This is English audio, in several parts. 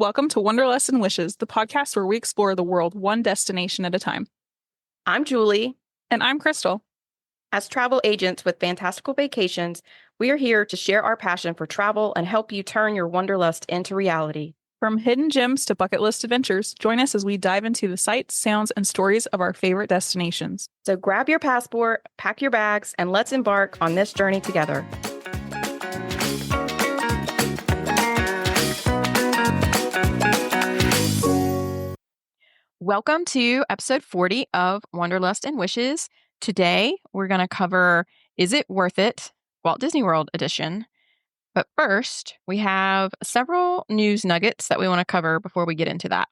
Welcome to Wanderlust and Wishes, the podcast where we explore the world one destination at a time. I'm Julie. And I'm Krystle. As travel agents with fantastical vacations, we are here to share our passion for travel and help you turn your wanderlust into reality. From hidden gems to bucket list adventures, join us as we dive into the sights, sounds, and stories of our favorite destinations. So grab your passport, pack your bags, and let's embark on this journey together. Welcome to episode 40 of Wanderlust and Wishes. Today, we're going to cover Is It Worth It? Walt Disney World edition. But first, we have several news nuggets that we want to cover before we get into that.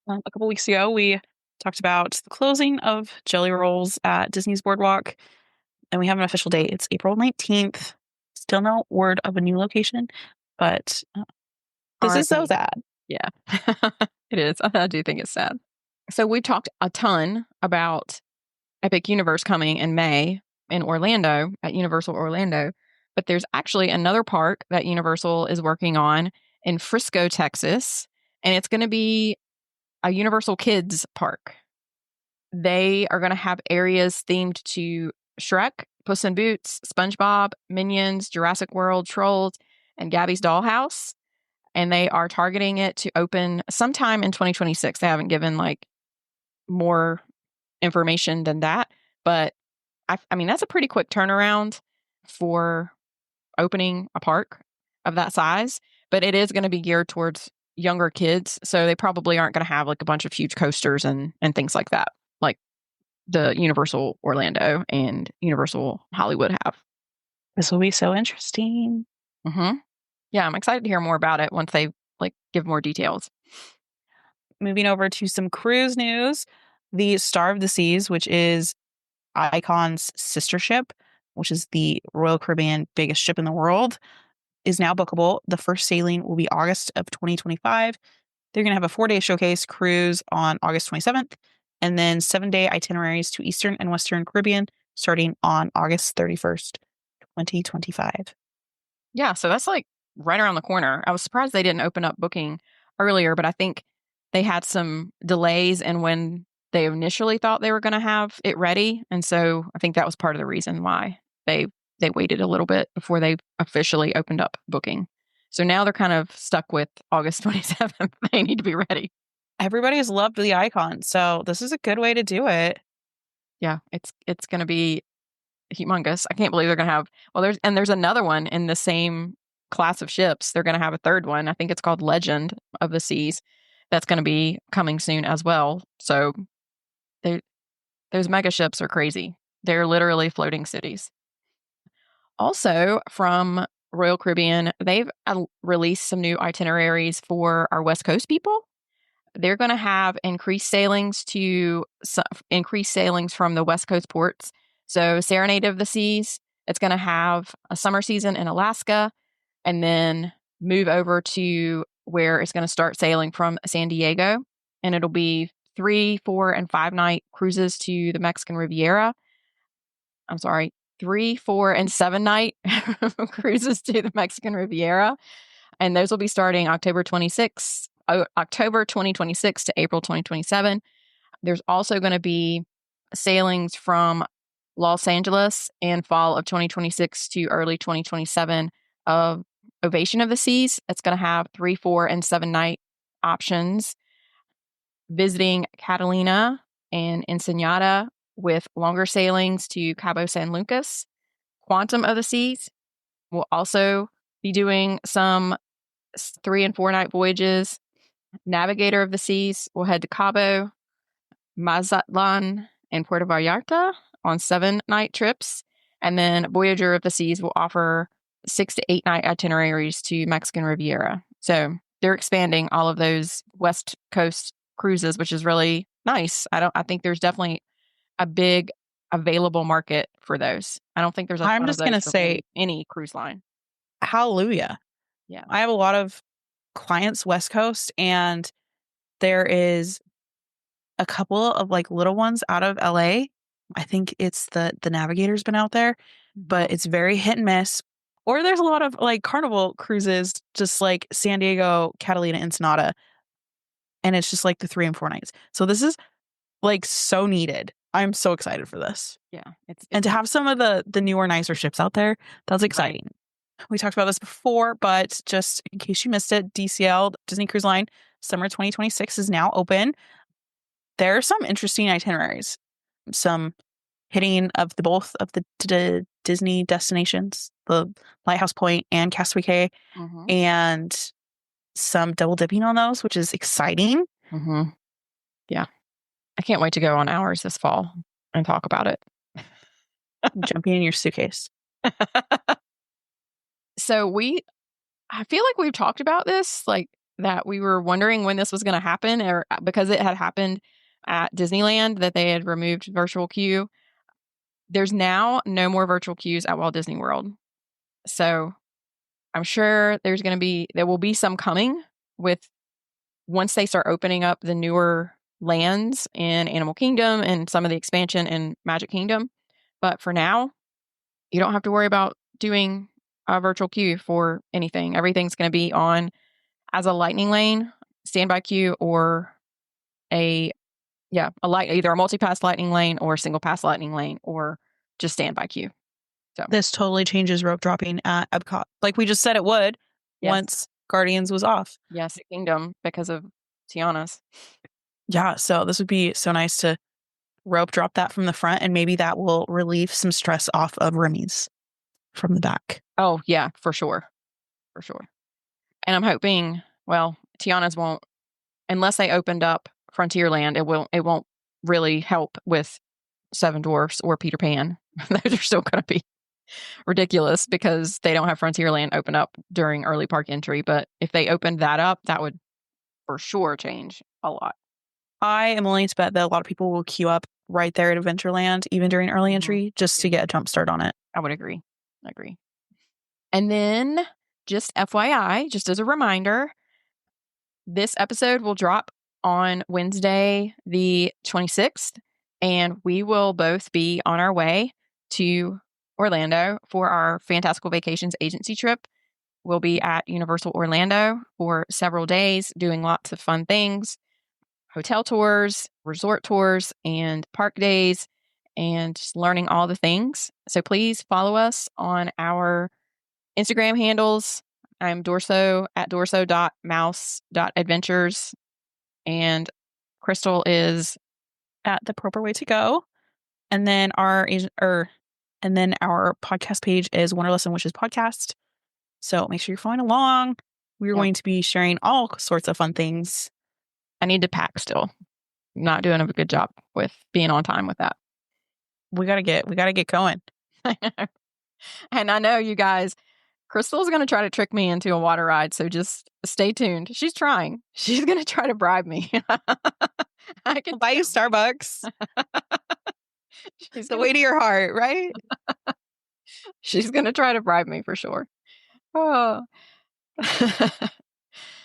A couple weeks ago, we talked about the closing of Jelly Rolls at Disney's Boardwalk, and we have an official date. It's April 19th. Still no word of a new location, but this is so sad. Yeah, it is. I do think it's sad. So we talked a ton about Epic Universe coming in May in Orlando at Universal Orlando, but there's actually another park that Universal is working on in Frisco, Texas, and it's going to be a Universal Kids park. They are going to have areas themed to Shrek, Puss in Boots, SpongeBob, Minions, Jurassic World, Trolls, and Gabby's Dollhouse. And they are targeting it to open sometime in 2026. They haven't given more information than that, but I mean, that's a pretty quick turnaround for opening a park of that size, but it is going to be geared towards younger kids. So they probably aren't going to have a bunch of huge coasters and things like that, like the Universal Orlando and Universal Hollywood have. This will be so interesting. Mm-hmm. Yeah, I'm excited to hear more about it once they give more details. Moving over to some cruise news, the Star of the Seas, which is Icon's sister ship, which is the Royal Caribbean biggest ship in the world, is now bookable. The first sailing will be August of 2025. They're going to have a 4-day showcase cruise on August 27th, and then 7-day itineraries to Eastern and Western Caribbean starting on August 31st, 2025. Yeah, so that's right around the corner. I was surprised they didn't open up booking earlier, but I think they had some delays in when they initially thought they were going to have it ready. And so I think that was part of the reason why they waited a little bit before they officially opened up booking. So now they're kind of stuck with August 27th. They need to be ready. Everybody's loved the Icon, so this is a good way to do it. Yeah, it's going to be humongous. I can't believe they're going to have, there's another one in the same class of ships. They're going to have a third one. I think it's called Legend of the Seas. That's going to be coming soon as well. So those mega ships are crazy. They're literally floating cities. Also from Royal Caribbean, they've released some new itineraries for our West Coast people. They're going to have increased sailings from the West Coast ports. So Serenade of the Seas, it's going to have a summer season in Alaska, and then move over to where it's going to start sailing from San Diego. And it'll be 3, 4, and 5 night cruises to the Mexican Riviera. I'm sorry, 3, 4, and 7 night cruises to the Mexican Riviera. And those will be starting October 2026 to April 2027. There's also going to be sailings from Los Angeles in fall of 2026 to early 2027 of Ovation of the Seas. It's going to have 3, 4, and 7 night options. Visiting Catalina and Ensenada with longer sailings to Cabo San Lucas. Quantum of the Seas will also be doing some 3 and 4 night voyages. Navigator of the Seas will head to Cabo, Mazatlan, and Puerto Vallarta on 7 night trips. And then Voyager of the Seas will offer 6 to 8 night itineraries to Mexican Riviera. So they're expanding all of those West Coast cruises, which is really nice. I think there's definitely a big available market for those. I don't think there's a ton I'm just of those going to for say any cruise line. Hallelujah. Yeah. I have a lot of clients West Coast, and there is a couple of little ones out of LA. I think it's the Navigator's been out there, but it's very hit and miss. Or there's a lot of like Carnival cruises, just like San Diego, Catalina, Ensenada. And it's just like the 3 and 4 nights. So this is like so needed. I'm so excited for this. Yeah. It's And to have some of the newer, nicer ships out there, that's exciting. We talked about this before, but just in case you missed it, DCL, Disney Cruise Line, summer 2026 is now open. There are some interesting itineraries, some hitting of the both of the Disney destinations, the Lighthouse Point and Castaway Cay, Mhm. and some double dipping on those, which is exciting. Mhm. Yeah. I can't wait to go on ours this fall and talk about it. Jumping in your suitcase. So I feel like we've talked about this, like that we were wondering when this was going to happen, or because it had happened at Disneyland that they had removed virtual queue. There's now no more virtual queues at Walt Disney World. So I'm sure there will be some coming with once they start opening up the newer lands in Animal Kingdom and some of the expansion in Magic Kingdom. But for now, you don't have to worry about doing a virtual queue for anything. Everything's going to be on as a lightning lane, standby queue, or either a multi-pass lightning lane or a single pass lightning lane or just standby queue. So This totally changes rope dropping at Epcot. Like we just said it would yes, once Guardians was off. yes, Kingdom because of Tiana's. Yeah, so this would be so nice to rope drop that from the front, and maybe that will relieve some stress off of Remy's from the back. Oh yeah, for sure. For sure. And I'm hoping, well, Tiana's won't, unless they opened up Frontierland, it won't really help with Seven Dwarfs or Peter Pan. Those are still going to be ridiculous because they don't have Frontierland open up during early park entry. But if they opened that up, that would for sure change a lot. I am willing to bet that a lot of people will queue up right there at Adventureland, even during early entry, just to get a jump start on it. I would agree. I agree. And then just FYI, just as a reminder, this episode will drop on Wednesday, the 26th, and we will both be on our way to Orlando for our Fantastical Vacations agency trip. We'll be at Universal Orlando for several days doing lots of fun things, hotel tours, resort tours, and park days, and just learning all the things. So please follow us on our Instagram handles. I'm Dorso at dorso.mouse.adventures. And Krystle is At the proper way to go. And then our podcast page is Wonderlust and Wishes Podcast. So make sure you're following along. We're going to be sharing all sorts of fun things. I need to pack still. Not doing a good job with being on time with that. We gotta get going. And I know you guys, Krystle's going to try to trick me into a water ride, so just stay tuned. She's trying. She's going to try to bribe me. I can buy you Starbucks. She's the way to your heart, right? She's going to try to bribe me for sure. Oh.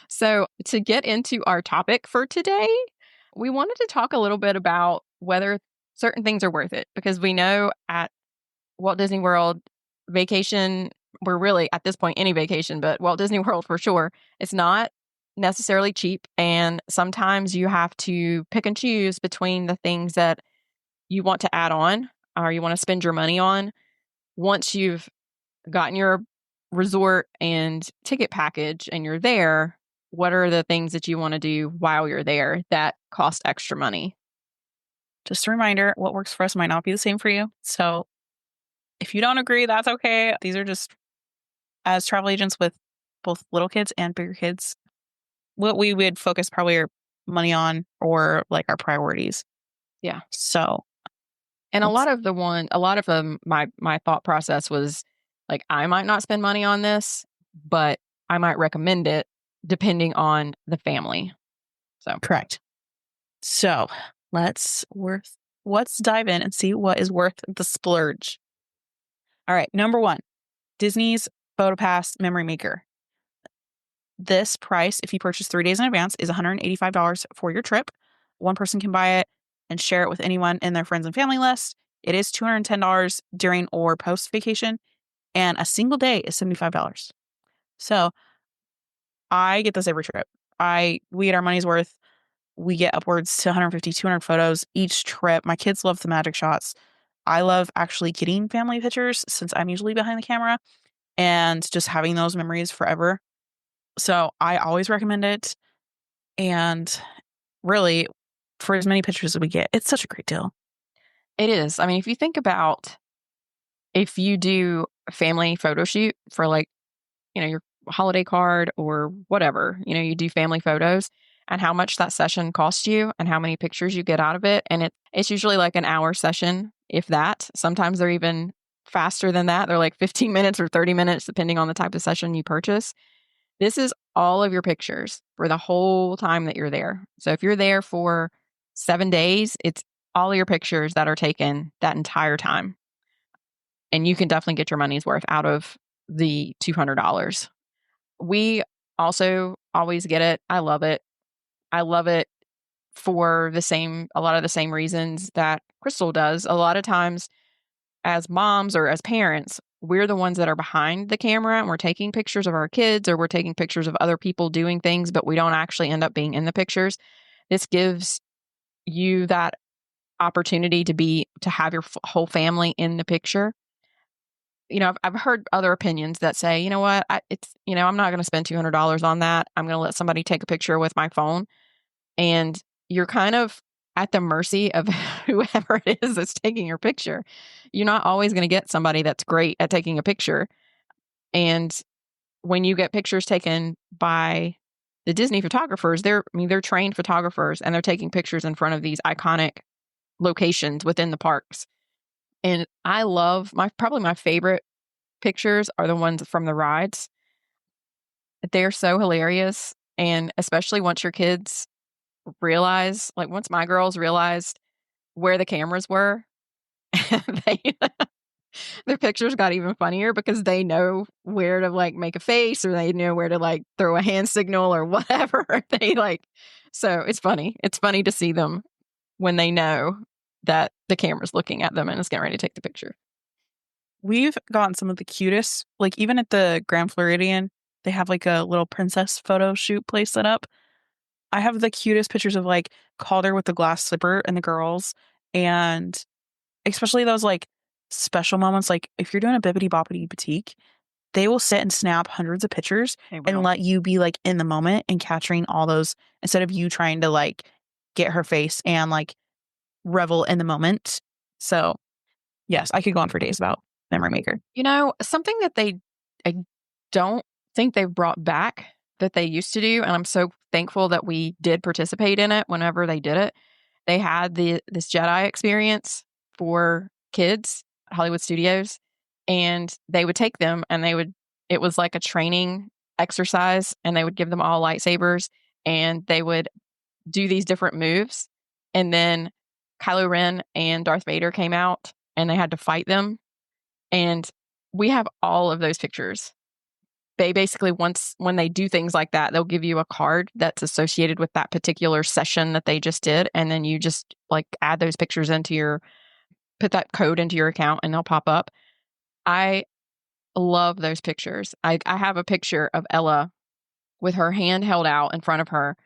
So to get into our topic for today, we wanted to talk a little bit about whether certain things are worth it, because we know at Walt Disney World, vacation, we're really at this point any vacation, but Walt Disney World for sure, it's not necessarily cheap. And sometimes you have to pick and choose between the things that you want to add on or you want to spend your money on once you've gotten your resort and ticket package and you're there. What are the things that you want to do while you're there that cost extra money? Just a reminder, what works for us might not be the same for you. So if you don't agree, that's okay. These are just, as travel agents with both little kids and bigger kids, what we would focus probably our money on or like our priorities. Yeah. So, and a lot of them, my thought process was like, I might not spend money on this, but I might recommend it depending on the family. So correct. So let's dive in and see what is worth the splurge. All right. Number 1, Disney's PhotoPass Memory Maker. This price, if you purchase 3 days in advance, is $185 for your trip. One person can buy it and share it with anyone in their friends and family list. It is $210 during or post vacation. and a single day is $75. So I get this every trip. We get our money's worth. We get upwards to 150, 200 photos each trip. My kids love the magic shots. I love actually getting family pictures since I'm usually behind the camera and just having those memories forever. So I always recommend it. And really, for as many pictures as we get, it's such a great deal. It is. I mean, if you think about if you do a family photo shoot for like, your holiday card or whatever, you do family photos and how much that session costs you and how many pictures you get out of it. And it's usually like an hour session, if that. Sometimes they're even faster than that. They're like 15 minutes or 30 minutes, depending on the type of session you purchase. This is all of your pictures for the whole time that you're there. So if you're there for 7 days, it's all of your pictures that are taken that entire time. And you can definitely get your money's worth out of the $200. We also always get it. I love it. I love it for a lot of the same reasons that Krystle does. A lot of times as moms or as parents, we're the ones that are behind the camera and we're taking pictures of our kids or we're taking pictures of other people doing things, but we don't actually end up being in the pictures. This gives you that opportunity to have your whole family in the picture. I've heard other opinions that say, you know what, I'm not going to spend $200 on that. I'm going to let somebody take a picture with my phone. And you're kind of at the mercy of whoever it is that's taking your picture. You're not always going to get somebody that's great at taking a picture. And when you get pictures taken by the Disney photographers, they're trained photographers and they're taking pictures in front of these iconic locations within the parks. And I love probably my favorite pictures are the ones from the rides. They're so hilarious. And especially once your kids realize, like once my girls realized where the cameras were, they, their pictures got even funnier because they know where to like make a face or they know where to like throw a hand signal or whatever. So it's funny. It's funny to see them when they know that the camera's looking at them and is getting ready to take the picture. We've gotten some of the cutest, like even at the Grand Floridian, they have like a little princess photo shoot place set up. I have the cutest pictures of like Calder with the glass slipper and the girls, and especially those like special moments. Like if you're doing a Bibbidi Boppity Boutique, they will sit and snap hundreds of pictures and let you be like in the moment and capturing all those instead of you trying to like get her face and like revel in the moment. So yes, I could go on for days about Memory Maker. Something that I don't think they've brought back that they used to do, and I'm so thankful that we did participate in it whenever they did it. They had this Jedi experience for kids, Hollywood Studios, and they would take them and it was like a training exercise and they would give them all lightsabers and they would do these different moves. And then Kylo Ren and Darth Vader came out and they had to fight them. And we have all of those pictures. They basically, when they do things like that, they'll give you a card that's associated with that particular session that they just did. And then you just like add those pictures put that code into your account and they'll pop up. I love those pictures. I have a picture of Ella with her hand held out in front of her,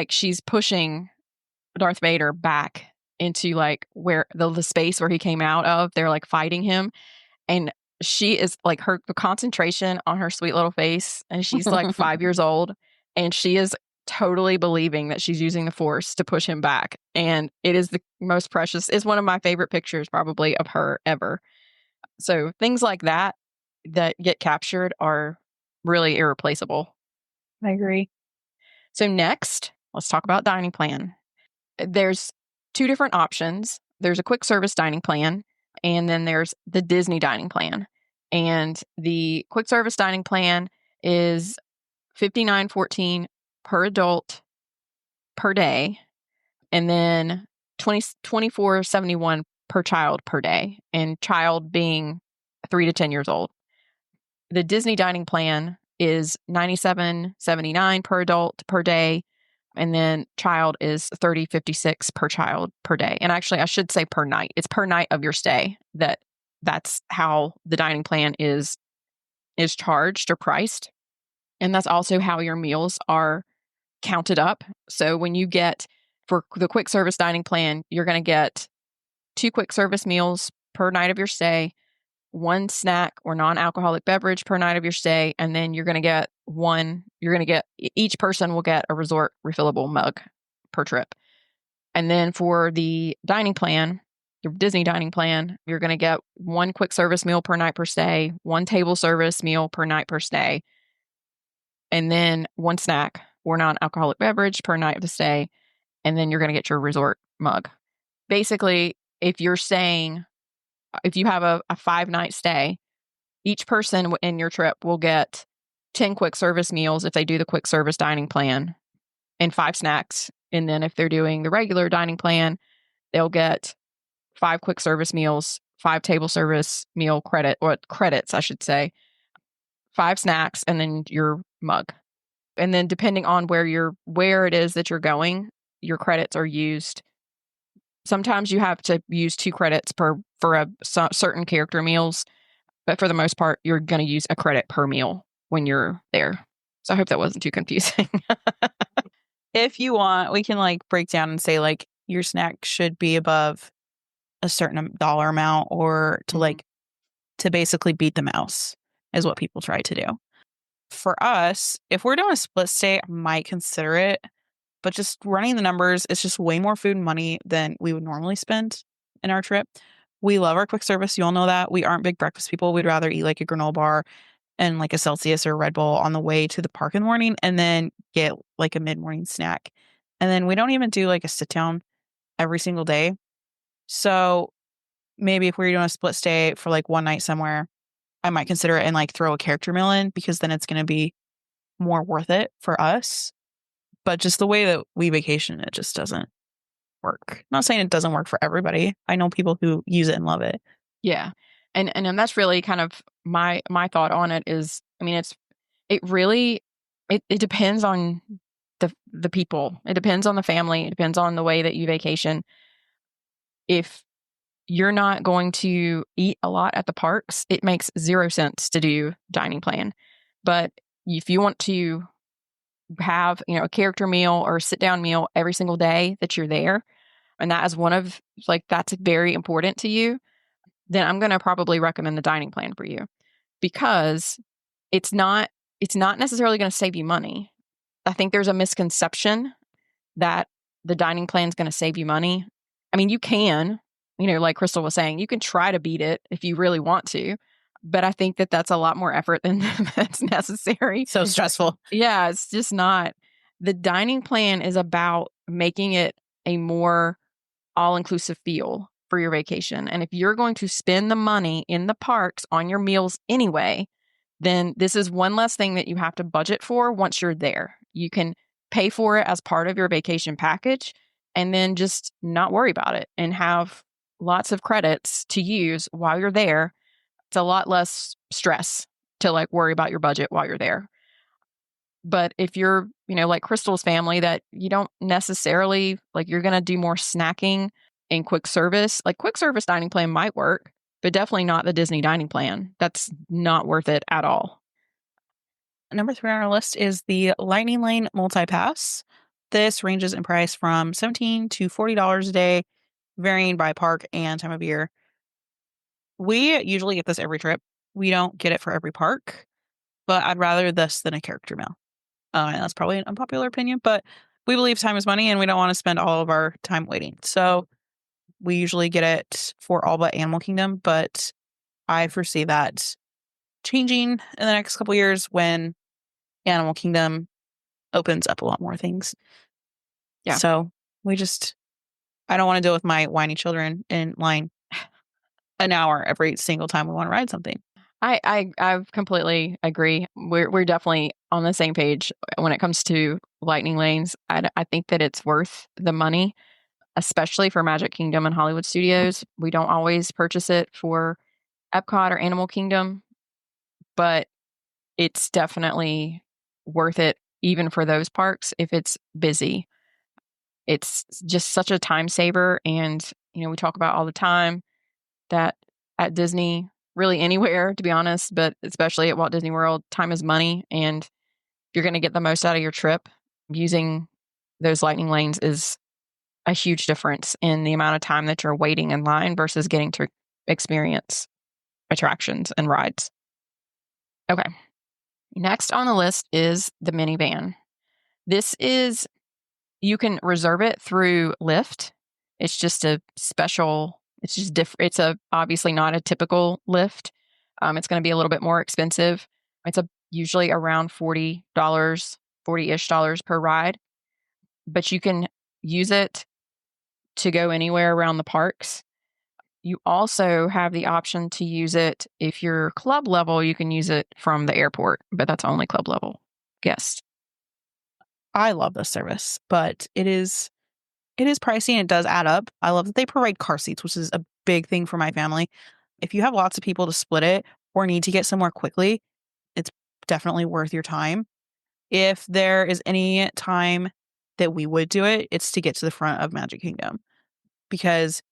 she's pushing Darth Vader back into like where the space where he came out of. They're like fighting him. And she is like the concentration on her sweet little face. And she's like 5 years old and she is totally believing that she's using the Force to push him back. And it is the most precious. It's one of my favorite pictures probably of her ever. So things like that get captured are really irreplaceable. I agree. So next, let's talk about dining plan. There's two different options. There's a quick service dining plan, and then there's the Disney dining plan. And the quick service dining plan is $59.14 per adult per day, and then $24.71 per child per day, and child being 3 to 10 years old. The Disney dining plan is $97.79 per adult per day, and then child is $30.56 per child per day. And actually, I should say per night. It's per night of your stay that that's how the dining plan is charged or priced. And that's also how your meals are counted up. So when you get for the quick service dining plan, you're going to get 2 quick service meals per night of your stay, 1 snack or non-alcoholic beverage per night of your stay, and then each person will get a resort refillable mug per trip. And then for the dining plan, your Disney dining plan, you're going to get 1 quick service meal per night per stay, 1 table service meal per night per stay, and then 1 snack or non-alcoholic beverage per night of the stay, and then you're going to get your resort mug. Basically, if you have a 5-night stay, each person in your trip will get 10 quick service meals if they do the quick service dining plan and 5 snacks. And then if they're doing the regular dining plan, they'll get 5 quick service meals, 5 table service meal credits, I should say, 5 snacks, and then your mug. And then depending on where it is that you're going, your credits are used. Sometimes you have to use 2 credits for certain character meals, but for the most part, you're going to use a credit per meal when you're there. So I hope that wasn't too confusing. If you want, we can like break down and say like your snack should be above a certain dollar amount, or to like to basically beat the mouse is what people try to do. For us, if we're doing a split stay, I might consider it, but just running the numbers, it's just way more food and money than we would normally spend in our trip. We love our quick service. You all know that. We aren't big breakfast people. We'd rather eat like a granola bar and like a Celsius or a Red Bull on the way to the park in the morning, and then get like a mid-morning snack. And then we don't even do like a sit down every single day. So maybe if we're doing a split stay for like one night somewhere, I might consider it and like throw a character meal in, because then it's going to be more worth it for us. But just the way that we vacation, it just doesn't work. I'm not saying it doesn't work for everybody. I know people who use it and love it. Yeah. And that's really kind of my thought on it is, I mean, it depends on the people. It depends on the family. It depends on the way that you vacation. If you're not going to eat a lot at the parks, it makes 0 sense to do dining plan. But if you want to have, a character meal or a sit down meal every single day that you're there, and that is that's very important to you, then I'm going to probably recommend the dining plan for you, because it's not necessarily going to save you money. I think there's a misconception that the dining plan is going to save you money. I mean, you can, like Krystle was saying, you can try to beat it if you really want to, but I think that that's a lot more effort than that's necessary. So stressful. Yeah, it's just not. The dining plan is about making it a more all-inclusive feel for your vacation. And if you're going to spend the money in the parks on your meals anyway, then this is one less thing that you have to budget for once you're there. You can pay for it as part of your vacation package and then just not worry about it and have lots of credits to use while you're there. It's a lot less stress to like worry about your budget while you're there. But if you're, like Krystle's family, that you don't necessarily like, you're going to do more snacking and quick service, like quick service dining plan might work, but definitely not the Disney dining plan. That's not worth it at all. Number 3 on our list is the Lightning Lane Multi-Pass. This ranges in price from $17 to $40 a day, varying by park and time of year. We usually get this every trip. We don't get it for every park, but I'd rather this than a character meal. And that's probably an unpopular opinion, but we believe time is money and we don't want to spend all of our time waiting. So we usually get it for all but Animal Kingdom, but I foresee that changing in the next couple years when Animal Kingdom opens up a lot more things. Yeah. So I don't want to deal with my whiny children in line an hour every single time we want to ride something. I completely agree. We're definitely on the same page when it comes to lightning lanes. I think that it's worth the money, especially for Magic Kingdom and Hollywood Studios. We don't always purchase it for Epcot or Animal Kingdom, but it's definitely worth it even for those parks if it's busy. It's just such a time saver, and we talk about all the time that at Disney, really anywhere, to be honest, but especially at Walt Disney World, time is money. And if you're going to get the most out of your trip, using those lightning lanes is a huge difference in the amount of time that you're waiting in line versus getting to experience attractions and rides. Okay. Next on the list is the minivan. This is, you can reserve it through Lyft. It's just a special, it's just different. It's obviously not a typical Lyft. It's going to be a little bit more expensive. It's usually around $40, $40-ish dollars per ride, but you can use it to go anywhere around the parks. You also have the option to use it if you're club level, you can use it from the airport, but that's only club level guests. I love this service, but it is pricey and it does add up. I love that they provide car seats, which is a big thing for my family. If you have lots of people to split it or need to get somewhere quickly, it's definitely worth your time. If there is any time that we would do it, it's to get to the front of Magic Kingdom, because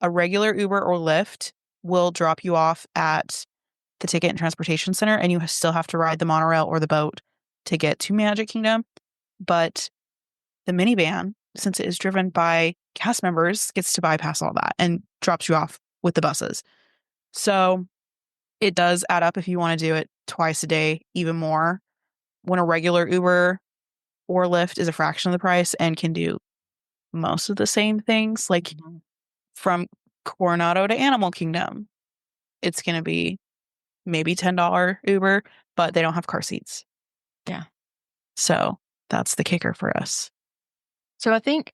a regular Uber or Lyft will drop you off at the Ticket and Transportation Center, and you still have to ride the monorail or the boat to get to Magic Kingdom. But the minivan, since it is driven by cast members, gets to bypass all that and drops you off with the buses. So it does add up if you want to do it twice a day, even more, when a regular Uber or Lyft is a fraction of the price and can do most of the same things. Like from Coronado to Animal Kingdom, it's going to be maybe $10 Uber, but they don't have car seats. Yeah. So that's the kicker for us. So I think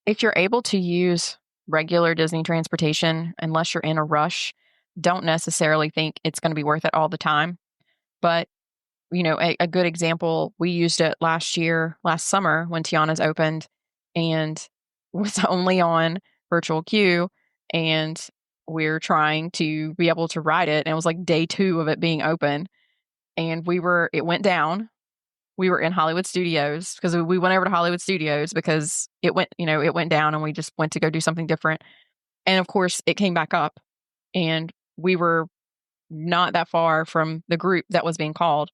if you're able to use regular Disney transportation, unless you're in a rush, don't necessarily think it's going to be worth it all the time. But, a good example, we used it last summer when Tiana's opened and was only on virtual queue, and we're trying to be able to ride it. And it was like day 2 of it being open, and it went down. We were in Hollywood Studios because we went over to Hollywood Studios because it went down and we just went to go do something different. And of course it came back up, and we were not that far from the group that was being called.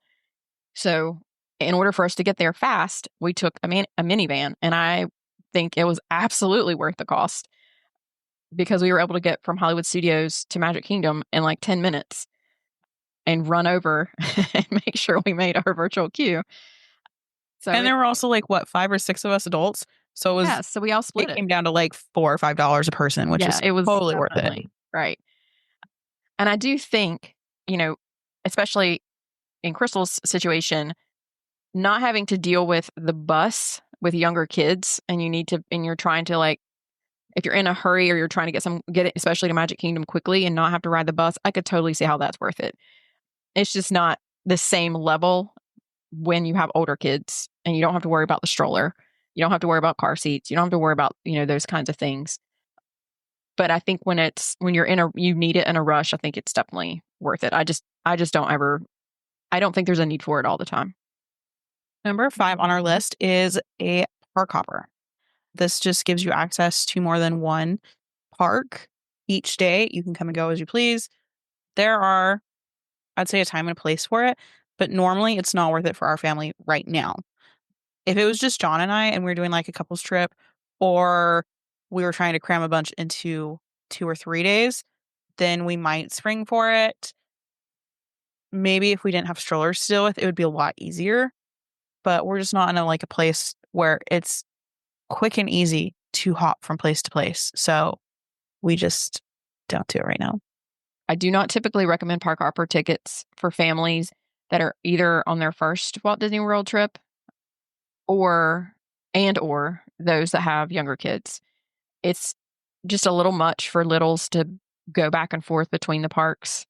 So in order for us to get there fast, we took a minivan, and I think it was absolutely worth the cost because we were able to get from Hollywood Studios to Magic Kingdom in like 10 minutes and run over and make sure we made our virtual queue. So and there were also like 5 or 6 of us adults. So it was, yeah, so we all split it it. came down to like $4 or $5 a person, which is it was totally worth it. Right. And I do think, especially in Krystle's situation, not having to deal with the bus with younger kids, and you're trying to, like, if you're in a hurry or you're trying to get it, especially to Magic Kingdom quickly and not have to ride the bus, I could totally see how that's worth it. It's just not the same level when you have older kids and you don't have to worry about the stroller. You don't have to worry about car seats. You don't have to worry about, those kinds of things. But I think when you need it in a rush, I think it's definitely worth it. I just I don't think there's a need for it all the time. Number 5 on our list is a park hopper. This just gives you access to more than one park each day. You can come and go as you please. There are, I'd say, a time and a place for it, but normally it's not worth it for our family right now. If it was just John and I and we were doing like a couples trip, or we were trying to cram a bunch into 2 or 3 days, then we might spring for it. Maybe if we didn't have strollers to deal with, it would be a lot easier. But we're just not in a place where it's quick and easy to hop from place to place. So we just don't do it right now. I do not typically recommend park hopper tickets for families that are either on their first Walt Disney World trip or those that have younger kids. It's just a little much for littles to go back and forth between the parks.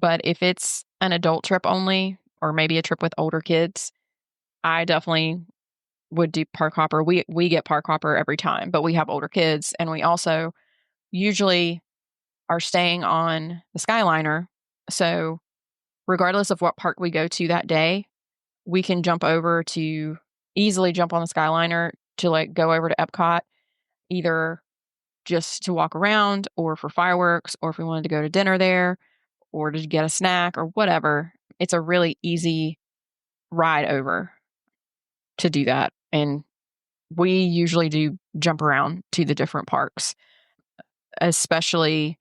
But if it's an adult trip only, or maybe a trip with older kids, I definitely would do park hopper. We get park hopper every time, but we have older kids, and we also usually are staying on the Skyliner. So regardless of what park we go to that day, we can easily jump on the Skyliner to go over to Epcot, either just to walk around or for fireworks, or if we wanted to go to dinner there or to get a snack or whatever, it's a really easy ride over to do that. And we usually do jump around to the different parks, especially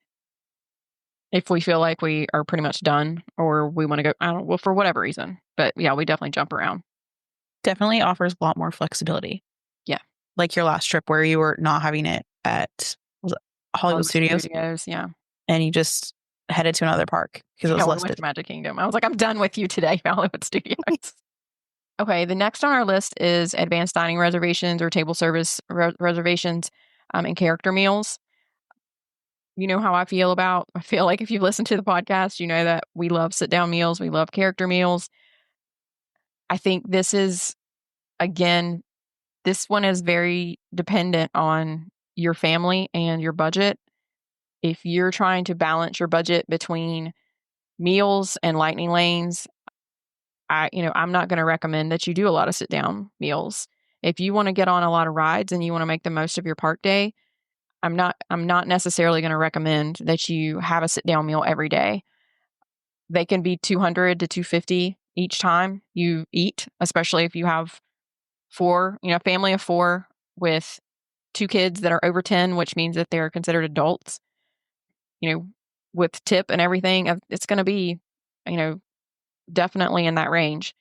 if we feel like we are pretty much done or we want to go, I don't know, well, for whatever reason. But yeah, we definitely jump around. Definitely offers a lot more flexibility. Yeah. Like your last trip where you were not having it at was it Hollywood Studios, yeah. and you just headed to another park because it was Yeah, we less went busy. to Magic Kingdom. I was like, I'm done with you today, Hollywood Studios. Okay, the next on our list is advanced dining reservations or table service reservations and character meals. You know how I feel like if you've listened to the podcast, you know that we love sit-down meals. We love character meals. I think this is, again, this one is very dependent on your family and your budget. If you're trying to balance your budget between meals and lightning lanes, I'm not going to recommend that you do a lot of sit down meals. If you want to get on a lot of rides and you want to make the most of your park day, I'm not necessarily going to recommend that you have a sit down meal every day. They can be $200 to $250 each time you eat, especially if you have family of 4 with 2 kids that are over 10, which means that they're considered adults. With tip and everything, it's going to be, definitely in that range.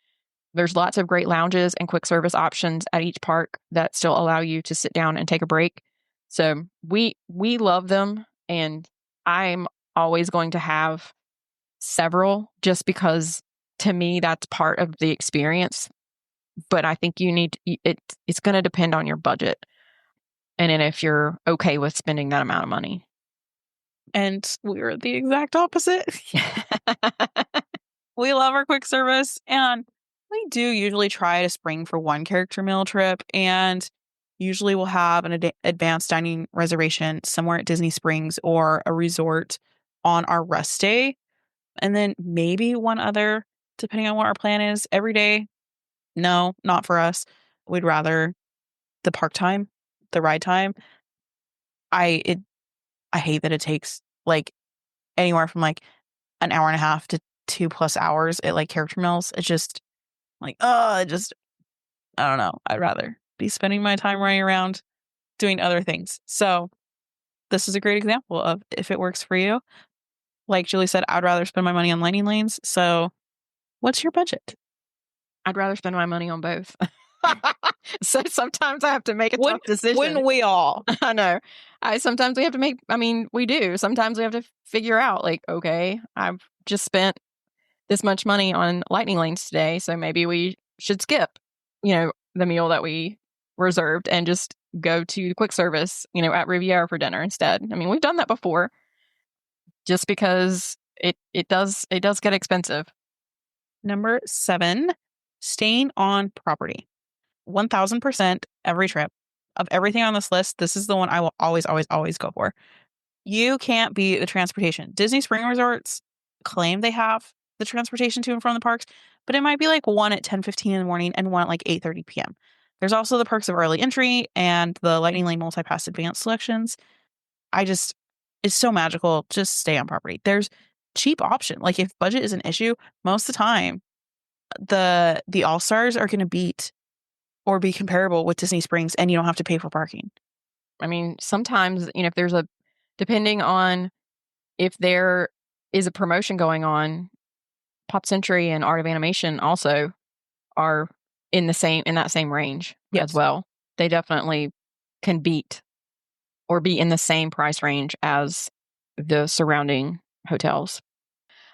There's lots of great lounges and quick service options at each park that still allow you to sit down and take a break. So we love them, and I'm always going to have several just because to me that's part of the experience. But I think it's going to depend on your budget and then if you're okay with spending that amount of money. And we're the exact opposite. We love our quick service, and we do usually try to spring for one character meal trip, and usually we'll have an advanced dining reservation somewhere at Disney Springs or a resort on our rest day. And then maybe one other, depending on what our plan is. Every day, no, not for us. We'd rather the park time, the ride time. I it I hate that it takes like anywhere from like an hour and a half to 2+ hours at like character meals. It's just like, I don't know. I'd rather be spending my time running around doing other things. So this is a great example of if it works for you. Like Julie said, I'd rather spend my money on lightning lanes. So what's your budget? I'd rather spend my money on both. So sometimes I have to make a tough decision. Wouldn't we all? I know. Sometimes we have to we do. Sometimes we have to figure out like, okay, I've just spent this much money on lightning lanes today, so maybe we should skip, the meal that we reserved and just go to quick service, at Riviera for dinner instead. We've done that before just because it does get expensive. Number 7, staying on property. 1000% every trip. Of everything on this list, this is the one I will always, always, always go for. You can't beat the transportation. Disney Spring Resorts claim they have the transportation to and from the parks, but it might be like one at 10:15 in the morning and one at like 8:30 p.m. There's also the perks of early entry and the Lightning Lane multi-pass advanced selections. It's so magical. Just stay on property. There's cheap option. Like if budget is an issue, most of the time, the All-Stars are going to beat or be comparable with Disney Springs, and you don't have to pay for parking. Sometimes, depending on if there is a promotion going on, Pop Century and Art of Animation also are in that same range as well. They definitely can beat or be in the same price range as the surrounding hotels.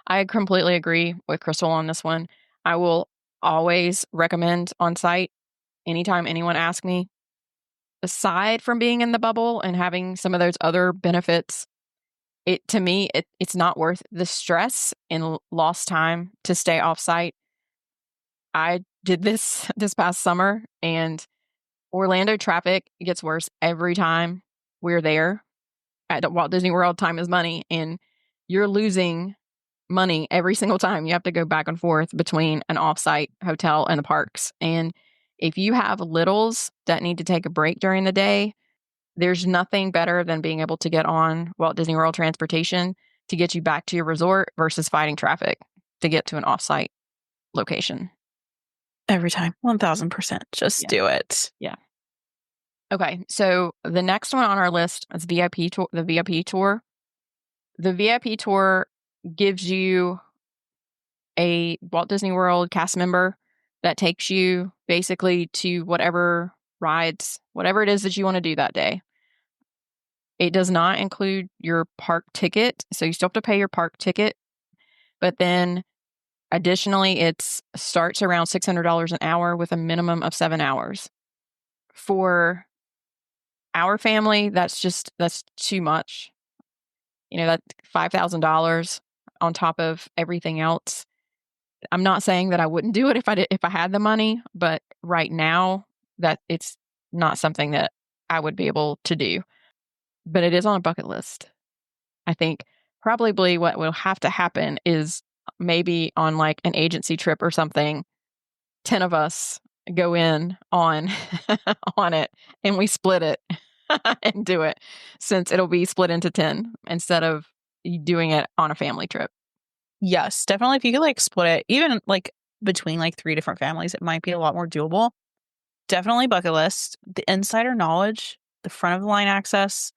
I completely agree with Krystle on this one. I will always recommend on-site anytime anyone asks me. Aside from being in the bubble and having some of those other benefits, to me, it's not worth the stress and lost time to stay off-site. I did this past summer, and Orlando traffic gets worse every time we're there. At Walt Disney World, time is money, and you're losing money every single time you have to go back and forth between an off-site hotel and the parks. And if you have littles that need to take a break during the day, There's nothing better than being able to get on Walt Disney World transportation to get you back to your resort versus fighting traffic to get to an offsite location. Every time, 1000%. Just Yeah. do it. Yeah. Okay, so the next one on our list is VIP tour. The VIP tour. The VIP tour gives you a Walt Disney World cast member that takes you basically to whatever rides, whatever it is that you want to do that day. It does not include your park ticket, so you still have to pay your park ticket. But then additionally, it starts around $600 an hour with a minimum of 7 hours. For our family, that's too much. That's $5,000 on top of everything else. I'm not saying that I wouldn't do it if I had the money, but right now that it's not something that I would be able to do. But it is on a bucket list. I think probably what will have to happen is maybe on like an agency trip or something, 10 of us go in on on it and we split it and do it, since it'll be split into 10 instead of doing it on a family trip. Yes, definitely. If you could like split it, even like between like 3 different families, it might be a lot more doable. Definitely bucket list. The insider knowledge, the front of the line access,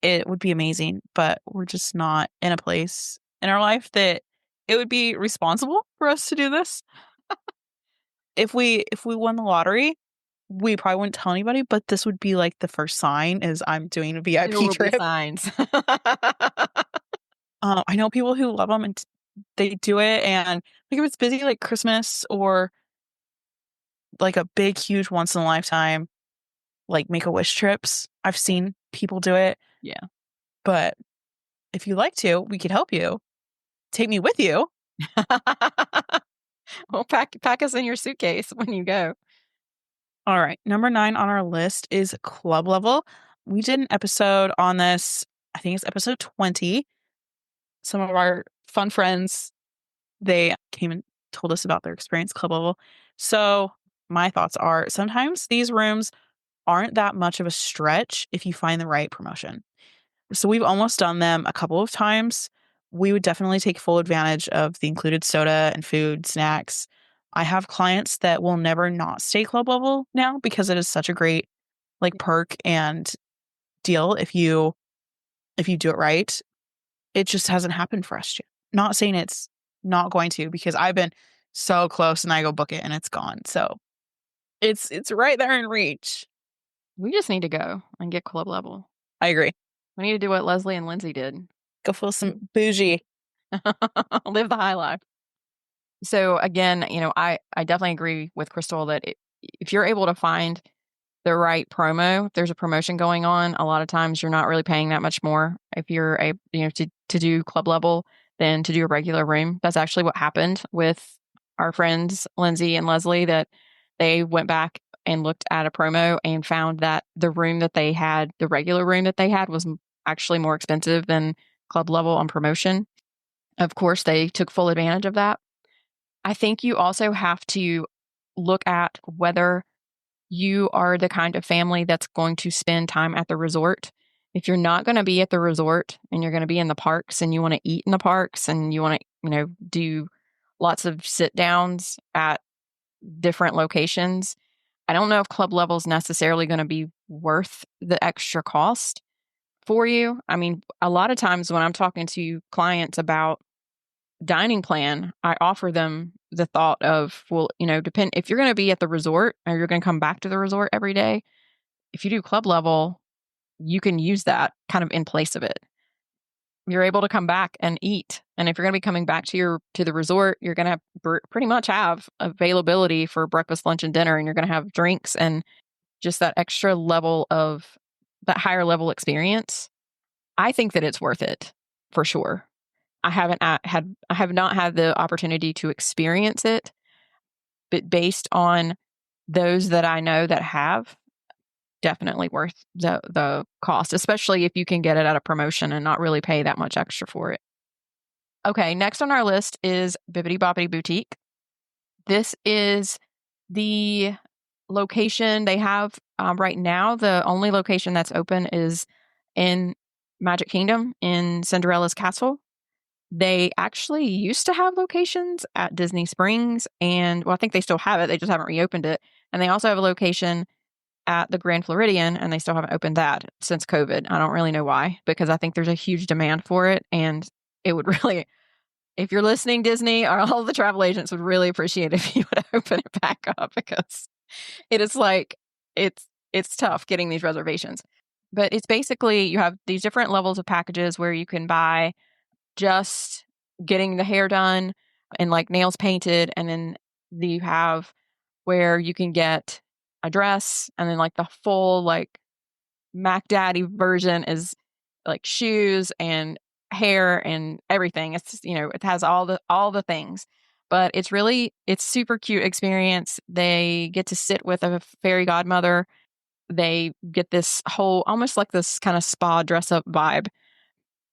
it would be amazing. But we're just not in a place in our life that it would be responsible for us to do this. If we won the lottery, we probably wouldn't tell anybody, but this would be like the first sign is I'm doing a There VIP will be trip. signs. I know people who love them and they do it, and like if it's busy like Christmas or like a big, huge once in a lifetime, like Make-A-Wish trips, I've seen people do it. Yeah. But if you'd like to, we could help you. Take me with you. Well, pack us in your suitcase when you go. All right. Number 9 on our list is club level. We did an episode on this. I think it's episode 20. Some of our fun friends, they came and told us about their experience club level. So my thoughts are sometimes these rooms aren't that much of a stretch if you find the right promotion. So we've almost done them a couple of times. We would definitely take full advantage of the included soda and food, snacks. I have clients that will never not stay club level now because it is such a great like perk and deal if you do it right. It just hasn't happened for us yet. Not saying it's not going to, because I've been so close and I go book it and it's gone. So it's right there in reach. We just need to go and get club level. I agree. We need to do what Leslie and Lindsay did. Go feel some bougie. Live the high life. So again, I definitely agree with Krystle that if you're able to find the right promo, if there's a promotion going on, a lot of times you're not really paying that much more if you're to do club level than to do a regular room. That's actually what happened with our friends Lindsay and Leslie, that they went back and looked at a promo and found that the room that they had, the regular room that they had, was actually more expensive than club level on promotion. Of course, they took full advantage of that. I think you also have to look at whether you are the kind of family that's going to spend time at the resort. If you're not going to be at the resort and you're going to be in the parks and you want to eat in the parks and you want to, do lots of sit downs at different locations, I don't know if club level is necessarily going to be worth the extra cost for you. I mean, a lot of times when I'm talking to clients about dining plan, I offer them the thought of, well, depend if you're going to be at the resort or you're going to come back to the resort every day, if you do club level, you can use that kind of in place of it. You're able to come back and eat. And if you're going to be coming back to the resort, you're going to pretty much have availability for breakfast, lunch, and dinner, and you're going to have drinks and just that extra level of that higher level experience. I think that it's worth it for sure. I have not had the opportunity to experience it, but based on those that I know that have, definitely worth the cost, especially if you can get it at a promotion and not really pay that much extra for it. Okay, next on our list is Bibbidi Bobbidi Boutique. This is the location they have right now, the only location that's open is in Magic Kingdom in Cinderella's castle. They actually used to have locations at Disney Springs, and well, I think they still have it. They just haven't reopened it. And they also have a location at the Grand Floridian, and they still haven't opened that since COVID. I don't really know why, because I think there's a huge demand for it, and it would really, if you're listening, Disney, or all the travel agents would really appreciate if you would open it back up, because it is like it's tough getting these reservations. But it's basically you have these different levels of packages where you can buy just getting the hair done and like nails painted, and then you have where you can get a dress, and then like the full like Mac Daddy version is like shoes and hair and everything. It's just, it has all the things. But it's super cute experience. They get to sit with a fairy godmother. They get this whole almost like this kind of spa dress up vibe.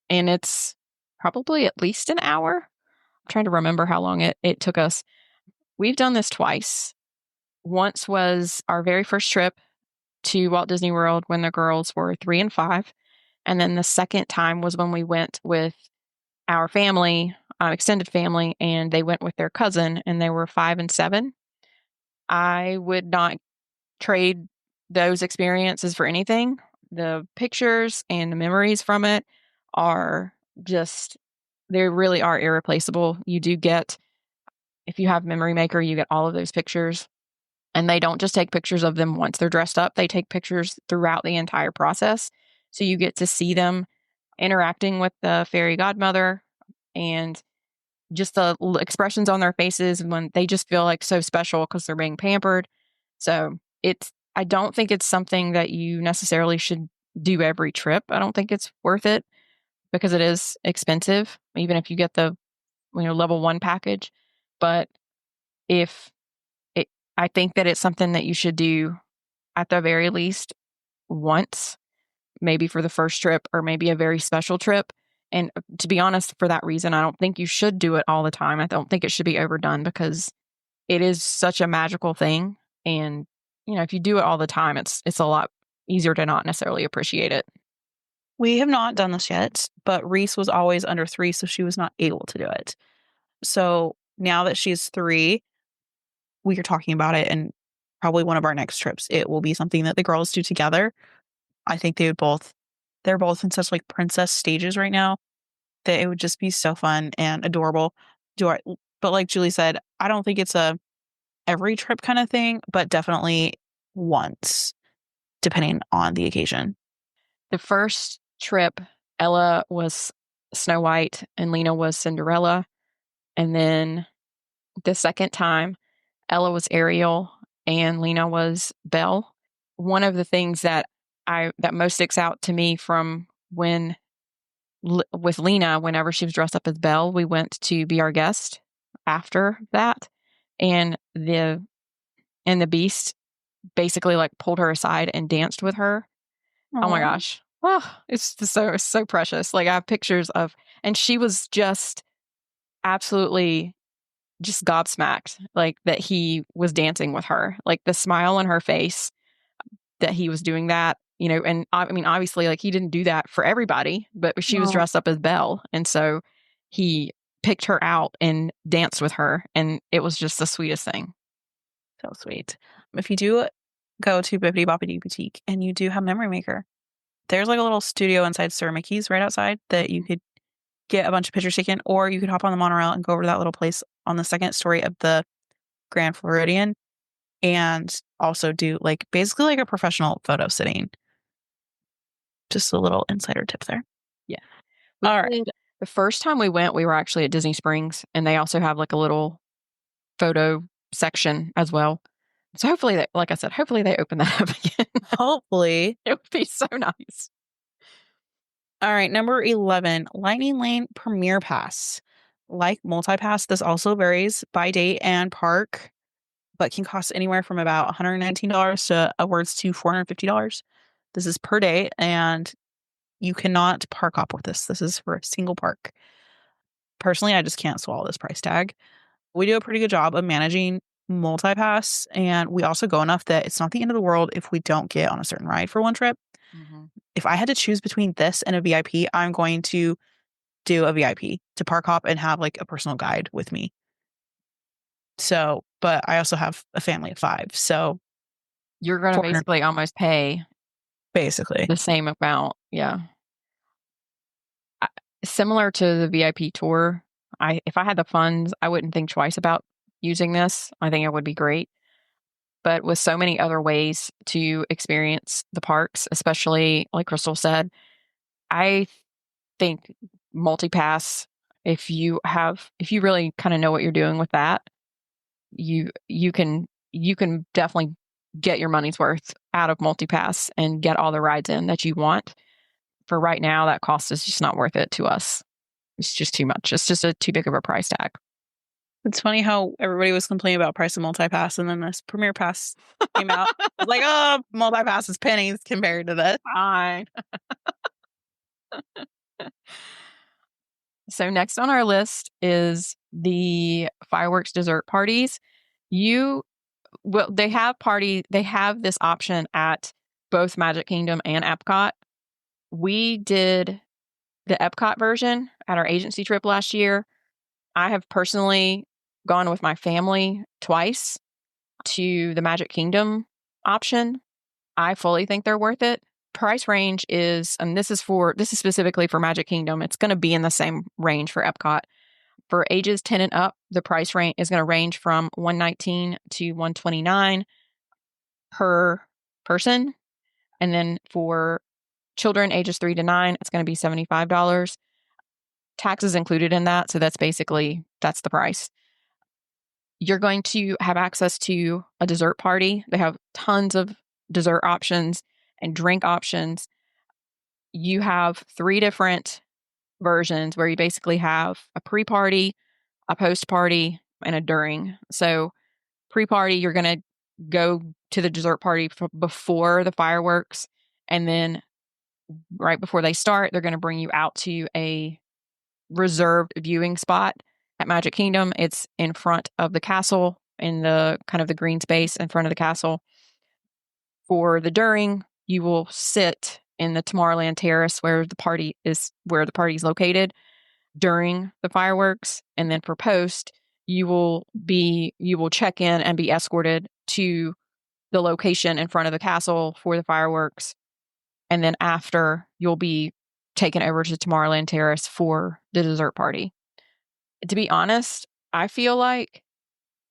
And it's probably at least an hour. I'm trying to remember how long it took us. We've done this twice. Once was our very first trip to Walt Disney World when the girls were 3 and 5. And then the second time was when we went with our family, extended family, and they went with their cousin, and they were 5 and 7. I would not trade those experiences for anything. The pictures and the memories from it are just, they really are irreplaceable. You do get, if you have Memory Maker, you get all of those pictures. And they don't just take pictures of them once they're dressed up, they take pictures throughout the entire process. So you get to see them interacting with the fairy godmother, and just the expressions on their faces when they just feel like so special because they're being pampered. So I don't think it's something that you necessarily should do every trip. I don't think it's worth it because it is expensive, even if you get the level 1 package. But if I think that it's something that you should do at the very least once, maybe for the first trip or maybe a very special trip. And to be honest, for that reason, I don't think you should do it all the time. I don't think it should be overdone because it is such a magical thing. And, if you do it all the time, it's a lot easier to not necessarily appreciate it. We have not done this yet, but Reese was always under 3, so she was not able to do it. So now that she's 3, we are talking about it, and probably one of our next trips, it will be something that the girls do together. I think they're both in such like princess stages right now that it would just be so fun and adorable. But like Julie said, I don't think it's a every trip kind of thing, but definitely once, depending on the occasion. The first trip, Ella was Snow White and Lena was Cinderella. And then the second time, Ella was Ariel and Lena was Belle. One of the things that most sticks out to me from when with Lena, whenever she was dressed up as Belle, we went to be our guest after that, and the Beast basically like pulled her aside and danced with her. Aww. Oh my gosh. Oh, it's just so precious. Like I have pictures of, and she was just absolutely just gobsmacked, like that he was dancing with her, like the smile on her face that he was doing that, and I mean, obviously like he didn't do that for everybody, but she was No. dressed up as Belle. And so he picked her out and danced with her. And it was just the sweetest thing. So sweet. If you do go to Bippity Boppity Boutique and you do have Memory Maker, there's like a little studio inside Sir Mickey's right outside that you could get a bunch of pictures taken, or you could hop on the monorail and go over to that little place on the second story of the Grand Floridian and also do like basically like a professional photo sitting. Just a little insider tip there. Yeah. All right. The first time we went, we were actually at Disney Springs, and they also have like a little photo section as well. So hopefully, like I said, hopefully they open that up again. Hopefully. It would be so nice. All right, number 11, Lightning Lane Premier Pass. Like Multi-Pass, this also varies by date and park, but can cost anywhere from about $119 to upwards to $450. This is per day, and you cannot park hop with this. This is for a single park. Personally, I just can't swallow this price tag. We do a pretty good job of managing multi-pass, and we also go enough that it's not the end of the world if we don't get on a certain ride for one trip. Mhm. If I had to choose between this and a VIP, I'm going to do a VIP to park hop and have like a personal guide with me. So, but I also have a family of 5, so You're gonna 400 basically almost pay basically. the same amount. Yeah. I Similar to the VIP tour, if I had the funds, I wouldn't think twice about using this. I think it would be great. But with so many other ways to experience the parks, especially like Krystle said, I think multi-pass, if you really kind of know what you're doing with that, you can definitely get your money's worth out of multi-pass and get all the rides in that you want. For right now, that cost is just not worth it to us. It's just too much. It's just too big of a price tag. It's funny how everybody was complaining about price of multi-pass, and then this Premier Pass came out. I was like, oh, multi-pass is pennies compared to this. Fine. So next on our list is the fireworks dessert parties. You they have this option at both Magic Kingdom and Epcot. We did the Epcot version at our agency trip last year. I have personally gone with my family twice to the Magic Kingdom option. I fully think they're worth it. Price range is, and this is specifically for Magic Kingdom. It's going to be in the same range for Epcot. For ages 10 and up, the price range is going to range from $119 to $129 per person. And then for children ages 3 to 9, it's going to be $75. Taxes included in that, so that's the price. You're going to have access to a dessert party. They have tons of dessert options and drink options. You have 3 different versions where you basically have a pre-party, a post-party, and a during. So pre-party, you're going to go to the dessert party before the fireworks, and then right before they start, they're going to bring you out to a reserved viewing spot at Magic Kingdom. It's in front of the castle, in the kind of the green space in front of the castle. For the during, you will sit in the Tomorrowland Terrace where the party is located during the fireworks. And then for post, you will check in and be escorted to the location in front of the castle for the fireworks. And then after, you'll be taken over to Tomorrowland Terrace for the dessert party. To be honest, I feel like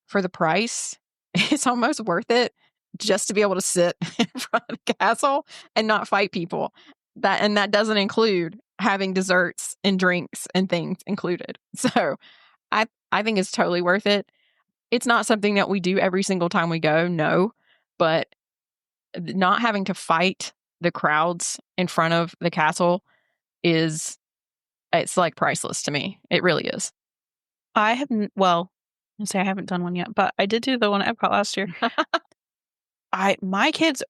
for the price, it's almost worth it just to be able to sit in front of the castle and not fight people. That doesn't include having desserts and drinks and things included. So I think it's totally worth it. It's not something that we do every single time we go, no, but not having to fight the crowds in front of the castle it's like priceless to me. It really is. I haven't, well, I say I haven't done one yet, but I did do the one at Epcot last year. My kids,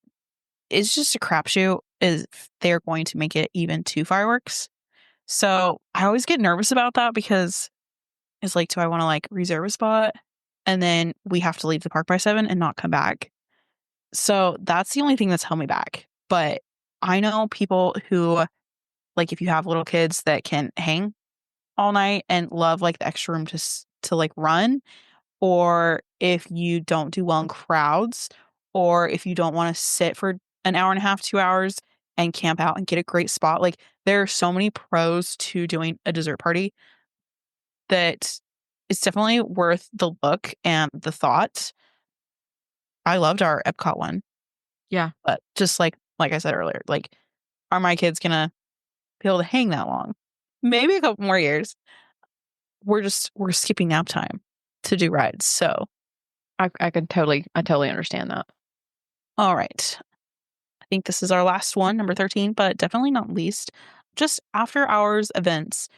it's just a crapshoot if they're going to make it even to fireworks. So I always get nervous about that because it's like, do I want to like reserve a spot? And then we have to leave the park by 7 and not come back. So that's the only thing that's held me back. But I know people who, like, if you have little kids that can hang all night and love like the extra room to like run, or if you don't do well in crowds, or if you don't want to sit for an hour and a half, 2 hours and camp out and get a great spot. Like there are so many pros to doing a dessert party that it's definitely worth the look and the thought. I loved our Epcot one, Yeah. but just like I said earlier, like are my kids gonna be able to hang that long? Maybe a couple more years. We're skipping nap time to do rides. So I totally understand that. all right. I think this is our last one, number 13, but definitely not least. Just after hours events.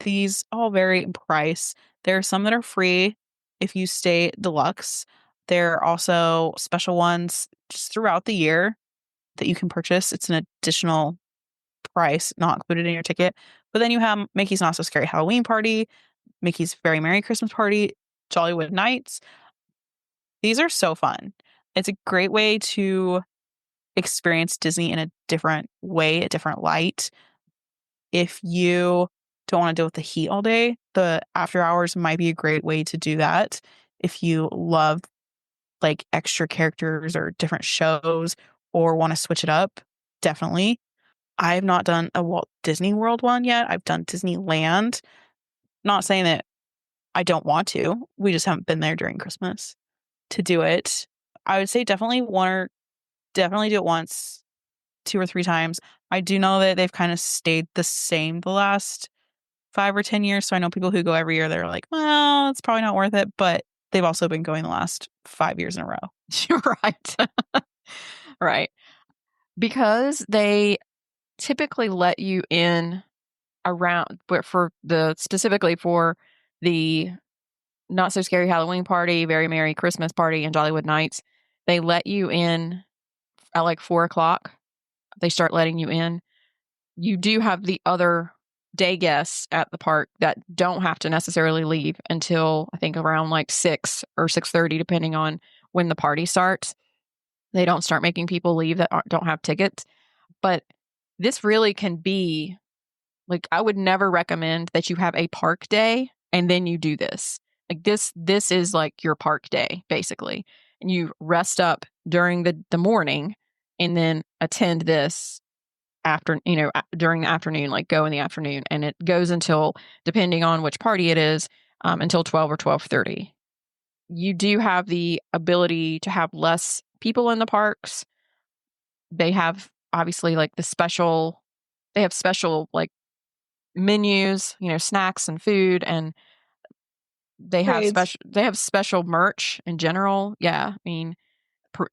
These all vary in price. There are some that are free if you stay deluxe. There are also special ones just throughout the year that you can purchase. It's an additional price, not included in your ticket. But then you have Mickey's Not So Scary Halloween Party, Mickey's Very Merry Christmas Party, Jollywood Nights. These are so fun. It's a great way to experience Disney in a different way, a different light. If you don't want to deal with the heat all day, the after hours might be a great way to do that. If you love like extra characters or different shows or want to switch it up, definitely. I have not done a Walt Disney World one yet. I've done Disneyland. Not saying that I don't want to. We just haven't been there during Christmas to do it. I would say definitely do it once, 2 or 3 times. I do know that they've kind of stayed the same the last 5 or 10 years. So I know people who go every year, they're like, well, it's probably not worth it. But they've also been going the last 5 years in a row. You're right. Right. Because they typically let you in around, but specifically for the Not So Scary Halloween Party, Very Merry Christmas Party, and Jollywood Nights, they let you in at like 4:00. They start letting you in. You do have the other day guests at the park that don't have to necessarily leave until I think around like 6 or 6:30, depending on when the party starts. They don't start making people leave that don't have tickets. But this really can be like, I would never recommend that you have a park day and then you do this. Like this is like your park day, basically. And you rest up during the morning and then attend this during the afternoon, like go in the afternoon. And it goes until, depending on which party it is, until 12 or 12:30. You do have the ability to have less people in the parks. They have obviously like they have special like menus, snacks and food, and Parades. they have special merch in general. Yeah, I mean,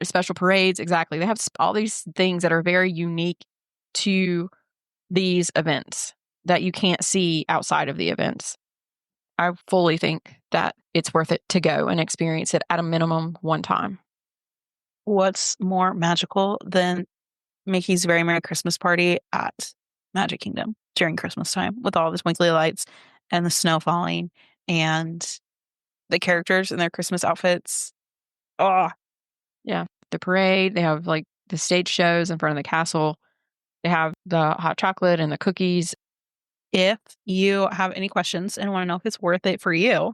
special parades, exactly. They have all these things that are very unique to these events that you can't see outside of the events. I fully think that it's worth it to go and experience it at a minimum one time. What's more magical than Mickey's Very Merry Christmas Party at Magic Kingdom during Christmas time with all the twinkly lights and the snow falling and the characters in their Christmas outfits? Oh, Yeah, the parade, they have like the stage shows in front of the castle. They have the hot chocolate and the cookies. if you have any questions and want to know if it's worth it for you,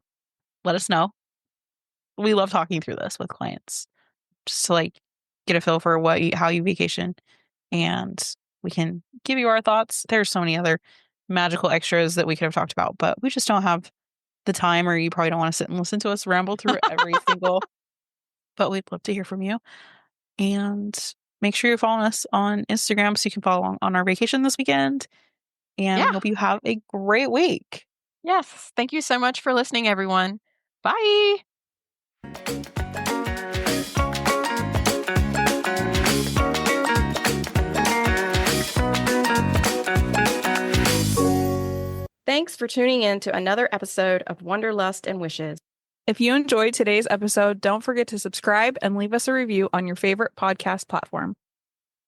let us know. We love talking through this with clients just to like get a feel for how you vacation, and we can give you our thoughts. There's so many other magical extras that we could have talked about, but we just don't have the time, or you probably don't want to sit and listen to us ramble through every single. But we'd love to hear from you, and make sure you're following us on Instagram so you can follow along on our vacation this weekend. And we Yeah. hope you have a great week. Yes. Thank you so much for listening, everyone. Bye. Thanks for tuning in to another episode of Wanderlust and Wishes. If you enjoyed today's episode, don't forget to subscribe and leave us a review on your favorite podcast platform.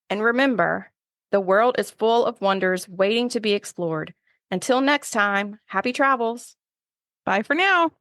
And remember, the world is full of wonders waiting to be explored. Until next time, happy travels. Bye for now.